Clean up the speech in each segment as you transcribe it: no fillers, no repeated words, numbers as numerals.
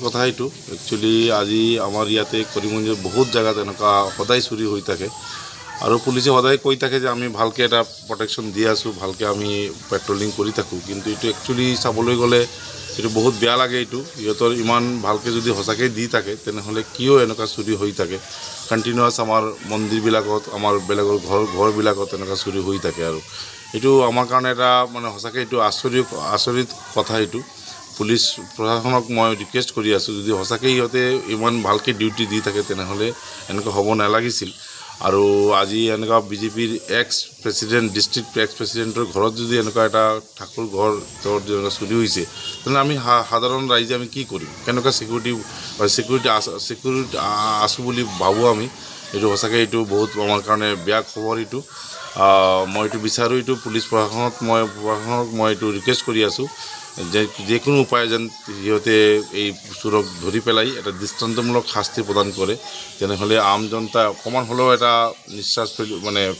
কথা এইটো একচুৱেলি আজি আমাৰ ইয়াতে কৰিমগঞ্জৰ বহুত জেগাত এনেকুৱা সদায় চুৰি হৈ থাকে আৰু পুলিচে সদায় কৈ থাকে যে আমি ভালকৈ এটা প্ৰটেকশ্যন দি আছোঁ, ভালকৈ আমি পেট্ৰলিং কৰি থাকোঁ, কিন্তু এইটো একচুৱেলি চাবলৈ গ'লে এইটো বহুত বেয়া লাগে। এইটো সিহঁতৰ ইমান ভালকৈ যদি সঁচাকৈ দি থাকে তেনেহ'লে কিয় এনেকুৱা চুৰি হৈ থাকে। কণ্টিনিউৱাছ আমাৰ মন্দিৰবিলাকত, আমাৰ বেলেগৰ ঘৰবিলাকত এনেকুৱা চুৰি হৈ থাকে আৰু এইটো আমাৰ কাৰণে এটা মানে সঁচাকৈ এইটো আচৰিত কথা। এইটো পুলিচ প্ৰশাসনক মই ৰিকুৱেষ্ট কৰি আছোঁ, যদি সঁচাকৈ সিহঁতে ইমান ভালকৈ ডিউটি দি থাকে তেনেহ'লে এনেকুৱা হ'ব নালাগিছিল। আৰু আজি এনেকুৱা বিজেপিৰ ডিষ্ট্ৰিক্ট এক্স প্ৰেচিডেণ্টৰ ঘৰত যদি এনেকুৱা এটা ঠাকুৰ ঘৰ তেওঁৰ এনেকুৱা চুৰি হৈছে, তেনেহ'লে আমি সাধাৰণ ৰাইজে আমি কি কৰিম? কেনেকুৱা চিকিউৰিটি আছোঁ বুলি ভাবোঁ আমি। এইটো সঁচাকৈ এইটো বহুত আমাৰ কাৰণে বেয়া খবৰ। এইটো মই এইটো বিচাৰোঁ, এইটো পুলিচ প্ৰশাসনক মই এইটো ৰিকুৱেষ্ট কৰি আছোঁ যে যিকোনো উপায় যেন সিহঁতে এই চোৰক ধৰি পেলাই এটা দৃষ্টান্তমূলক শাস্তি প্ৰদান কৰে, তেনেহ'লে আম জনতা অকণমান হ'লেও এটা নিশ্বাস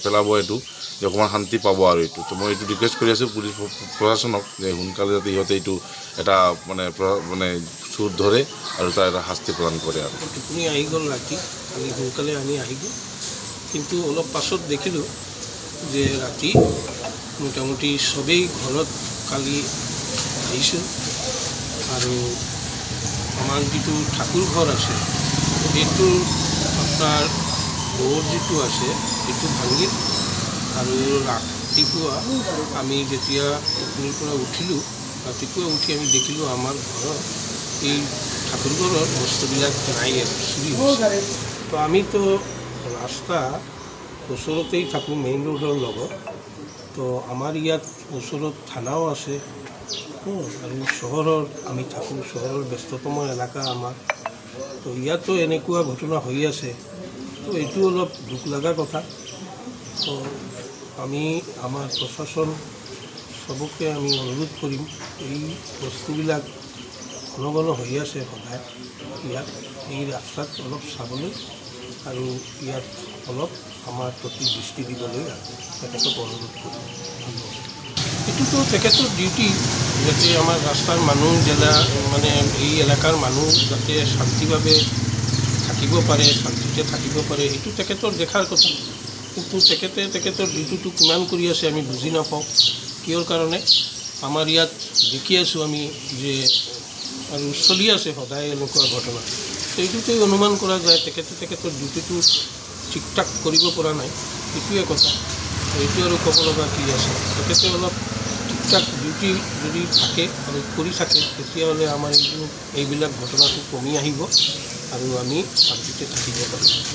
পেলাব, এইটো যে অকণমান শান্তি পাব। আৰু এইটো তো মই এইটো ৰিকুৱেষ্ট কৰি আছোঁ পুলিচ প্ৰশাসনক যে সোনকালে যাতে সিহঁতে এইটো এটা চোৰ ধৰে আৰু তাৰ এটা শাস্তি প্ৰদান কৰে। আৰু টোপনি আহি গ'ল ৰাতি, কালি সোনকালে আমি আহিলোঁ, কিন্তু অলপ পাছত দেখিলোঁ যে ৰাতি মোটামুটি চবেই ঘৰত কালি আহিছোঁ আৰু আমাৰ যিটো ঠাকুৰ ঘৰ আছে সেইটো আপোনাৰ দৌৰ যিটো আছে সেইটো ভাঙিল। আৰু ৰাতিপুৱা আমি যেতিয়া টোপনিৰ পৰা উঠিলোঁ, ৰাতিপুৱা উঠি আমি দেখিলোঁ আমাৰ ঘৰত এই ঠাকুৰ ঘৰৰ বস্তুবিলাক নাই আৰু চুৰি হৈছে। তো আমিতো ৰাস্তা ওচৰতেই থাকোঁ, মেইন ৰোডৰ লগত, তো আমাৰ ইয়াত ওচৰত থানাও আছে আৰু চহৰৰ আমি থাকোঁ, চহৰৰ ব্যস্ততম এলেকা আমাৰ। তো ইয়াতো এনেকুৱা ঘটনা হৈ আছে, তো এইটো অলপ দুখ লগা কথা। তো আমি আমাৰ প্ৰশাসন চবকে আমি অনুৰোধ কৰিম, এই বস্তুবিলাক ঘন ঘন হৈ আছে সদায় ইয়াত, এই ৰাস্তাত অলপ চাবলৈ আৰু ইয়াত অলপ আমাৰ প্ৰতি দৃষ্টি দিবলৈ তেখেতক অনুৰোধ কৰিম। এইটোতো তেখেতৰ ডিউটি, যাতে আমাৰ ৰাস্তাৰ মানুহ এই এলেকাৰ মানুহ যাতে শান্তিভাৱে থাকিব পাৰে, শান্তিতে থাকিব পাৰে, এইটো তেখেতৰ দেখাৰ কথা। কিন্তু তেখেতৰ ডিউটিটো কিমান কৰি আছে আমি বুজি নাপাওঁ। কিয়ৰ কাৰণে আমাৰ ইয়াত দেখি আছোঁ আমি যে আৰু চলি আছে সদায় এনেকুৱা ঘটনা। এইটোতেই অনুমান কৰা যায় তেখেতৰ ডিউটিটো ঠিক ঠাক কৰিব পৰা নাই, এইটোৱে কথা। এইটো আৰু ক'ব লগা কি আছে? তেখেতে অলপ ঠিক ঠাক ডিউটি যদি থাকে আৰু কৰি থাকে তেতিয়াহ'লে আমাৰ এইবিলাক ঘটনাটো কমি আহিব আৰু আমি শান্তিতে থাকিব পাৰিম।